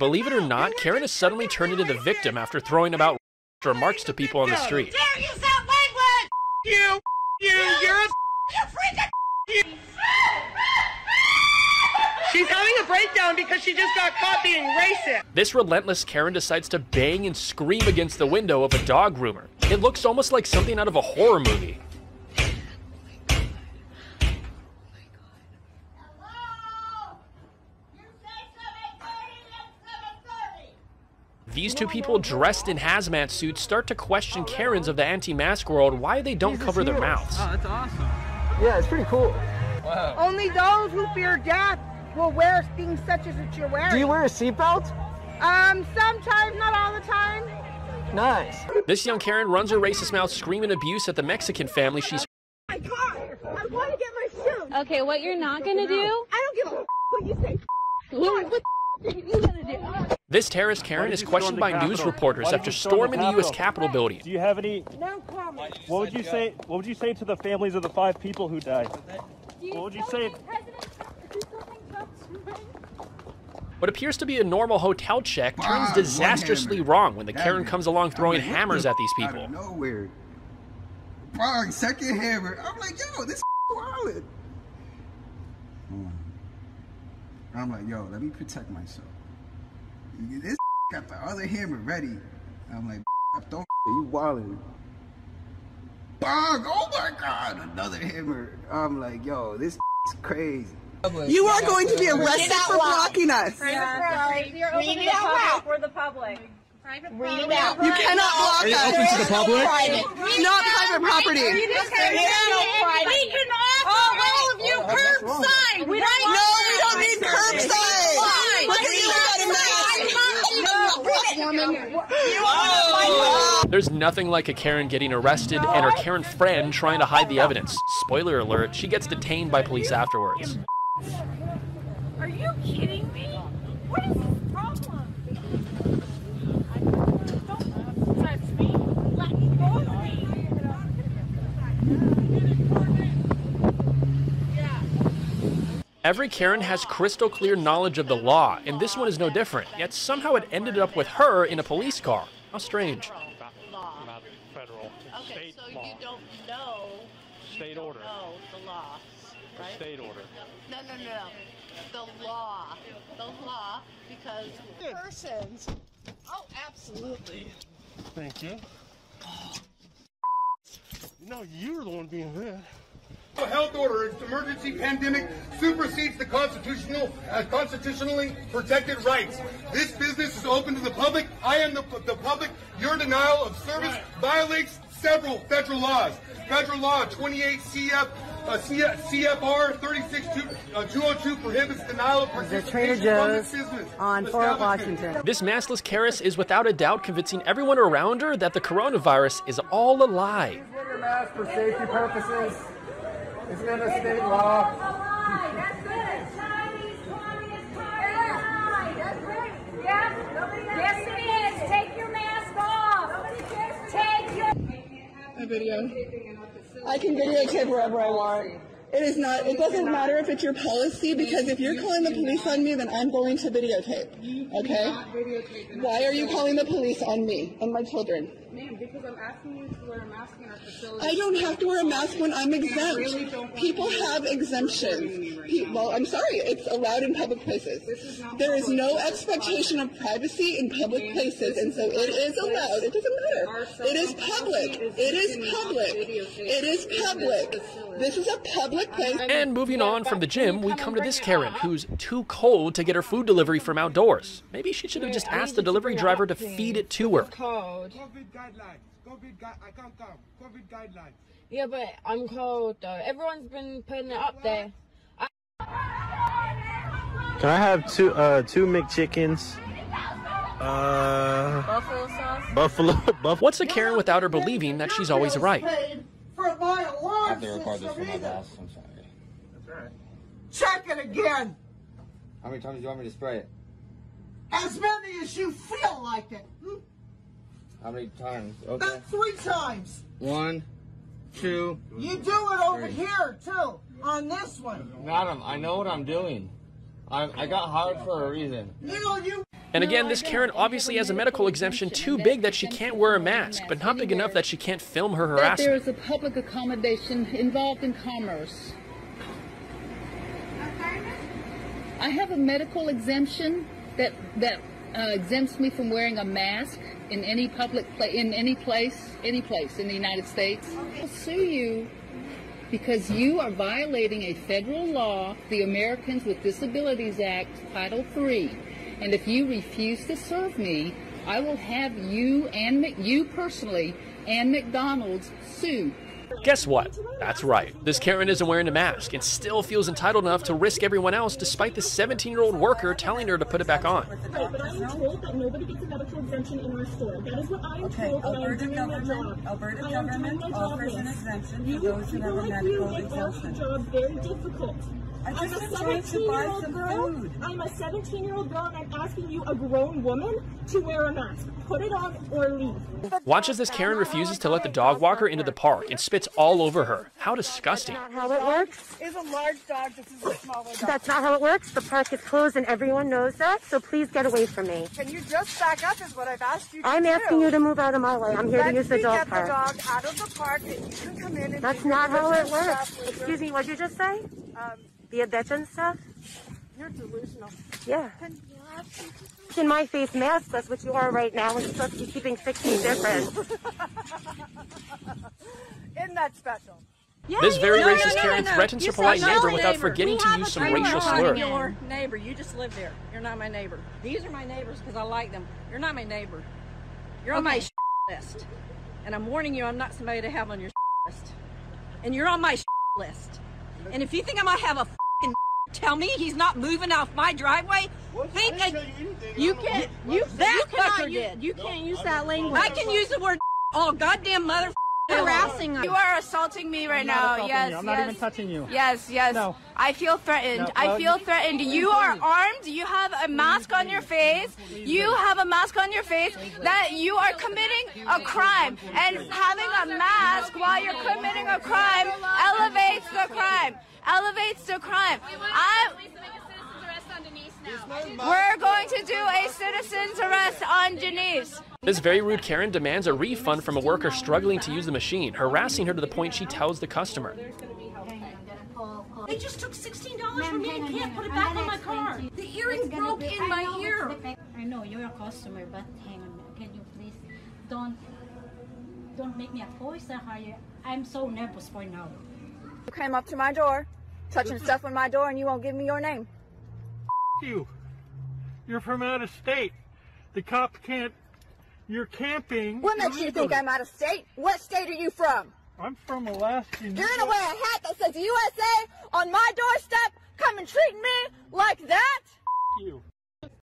Believe it or not, Karen has suddenly turned into the victim after throwing about remarks to people on the street. Dare use that language! You're freaking She's having a breakdown because she just got caught being racist. This relentless Karen decides to bang and scream against the window of a dog groomer. It looks almost like something out of a horror movie. These two people dressed in hazmat suits start to question Karens of the anti-mask world why they don't cover their mouths. Oh, that's awesome. Yeah, it's pretty cool. Wow. Only those who fear death will wear things such as what you're wearing. Do you wear a seatbelt? Sometimes, not all the time. Nice. This young Karen runs her racist mouth screaming abuse at the Mexican family she's. My car! I want to get my shoes! Okay, what you're not gonna do? I don't give a what you say. What are you gonna do? This terrorist Karen is questioned by news reporters after storming the U.S. Capitol building. Do you have any? No comment. What would you say? What would you say to the families of the 5 people who died? What would you say? What appears to be a normal hotel check turns disastrously wrong when the Karen comes along throwing hammers at these people. Out of nowhere. Bang, second hammer. I'm like, yo, this wallet. I'm like, yo, let me protect myself. This got the other hammer ready. I'm like, don't you wallet. Bang, oh my God, another hammer. I'm like, yo, this is crazy. You are going to be arrested for blocking us. Read it out for the public. Read it out. You cannot block us. Open to the public? Not private property. We can offer all of you curbside. No, we don't need curbside. Look at you without a mask. There's nothing like a Karen getting arrested and her Karen friend trying to hide the evidence. Spoiler alert, she gets detained by police afterwards. Are you kidding me? What is the problem? Don't touch me. Let me go of me. Every Karen has crystal clear knowledge of the law, and this one is no different. Yet somehow it ended up with her in a police car. How strange. Not federal. Okay, so you don't know. State order. Oh, the law, right? State order. No. The law. The law, because persons. Oh, absolutely. Thank you. No, you're the one being bad. The health order, its emergency pandemic supersedes the constitutionally protected rights. This business is open to the public. I am the public. Your denial of service violates several federal laws. Federal law 28 CFR 36202 prohibits denial of participation from this business on Fort Washington. This maskless Karen is without a doubt convincing everyone around her that the coronavirus is all a lie. Please wear your mask for safety purposes. It's been a state law. That's good. Chinese Communist Party. That's great. Yes, it is. Take your mask off. Take your. A video. I can videotape wherever I want. It doesn't matter if it's your policy, because if you're calling the police on me, then I'm going to videotape. Okay? Why are you calling the police on me and my children? Ma'am, because I'm asking you to wear a mask in our facility. I don't have to wear a mask when I'm exempt. People have exemptions. Well, I'm sorry, it's allowed in public places. There is no expectation of privacy in public places, and so it is allowed. It doesn't matter. It is public. It is public. It is public. This is a public place. And moving on from the gym, we come to this Karen, who's too cold to get her food delivery from outdoors. Maybe she should have just asked the delivery driver to feed it to her. COVID guidelines. I can't come. COVID guidelines. Yeah, but I'm cold though. Everyone's been putting it up there. Can I have two McChickens? Buffalo sauce? What's a Karen without her believing that she's always right? For my alarm I have to record this for my boss. I'm sorry. That's all right. Check it again. How many times do you want me to spray it? As many as you feel like it. How many times? Okay. About 3 times. 1, 2. You do it over here too, on this one. Madam, I know what I'm doing. I got hired for a reason. You know, And again, this Karen obviously has a medical exemption too big that she can't wear a mask, but not big enough that she can't film her harassment. There is a public accommodation involved in commerce. I have a medical exemption that exempts me from wearing a mask in any public any place in the United States. I'll sue you because you are violating a federal law, the Americans with Disabilities Act, Title III. And if you refuse to serve me, I will have you personally and McDonald's sue. Guess what? That's right. This Karen isn't wearing a mask and still feels entitled enough to risk everyone else despite the 17-year-old worker telling her to put it back on. Right, but I am told that nobody gets a medical exemption in our store. That is what I am told. Alberta government offers an exemption for those who have a medical exemption. Job very difficult. I'm a 17-year-old girl. I'm a 17-year-old girl, and I'm asking you, a grown woman, to wear a mask. Put it on or leave. Watch as this Karen refuses to let the dog walker into the park and spits all over her. How disgusting. That's not how it works. Is a large dog. This is a smaller dog. That's not how it works. The park is closed and everyone knows that, so please get away from me. Can you just back up is what I've asked you to do. I'm asking you to move out of my way. I'm here to use the dog park. Let me get the dog out of the park and you can come in and that's not how it works. Excuse me, what did you just say? Be a bitch and stuff? You're delusional. Yeah. In my face mask, that's what you are right now, and you're supposed to be keeping 6 feet different. Isn't that special? This very racist Karen threatens her polite neighbor without forgetting to use some racial slur. Your neighbor, you just live there. You're not my neighbor. These are my neighbors because I like them. You're not my neighbor. You're on my list. And I'm warning you, I'm not somebody to have on your list. And you're on my list. And if you think I might have a tell me he's not moving off my driveway, you can't use that language. I can use the word all goddamn mother harassing us. You are assaulting me right now. Yes, I'm not even touching you. Yes. No. I feel threatened. No, I feel threatened. You are armed. You have a mask on your face. You have a mask on your face that you are committing a crime. And having a mask while you're committing a crime elevates the crime. Elevates the crime. We're going to do a citizen's arrest on Janice. This very rude Karen demands a refund from a worker struggling to use the machine, harassing her to the point she tells the customer. They just took $16 from me and can't put it back on my car. The earring broke in my ear. I know you're a customer, but hang on. Can you please don't make me a voice higher? I'm so nervous for now. You came up to my door, touching stuff on my door, and you won't give me your name. You. You're from out of state. The cop can't. You're camping. What makes you think I'm out of state? What state are you from? I'm from Alaska. You're gonna wear a hat that says USA on my doorstep, come and treat me like that? You.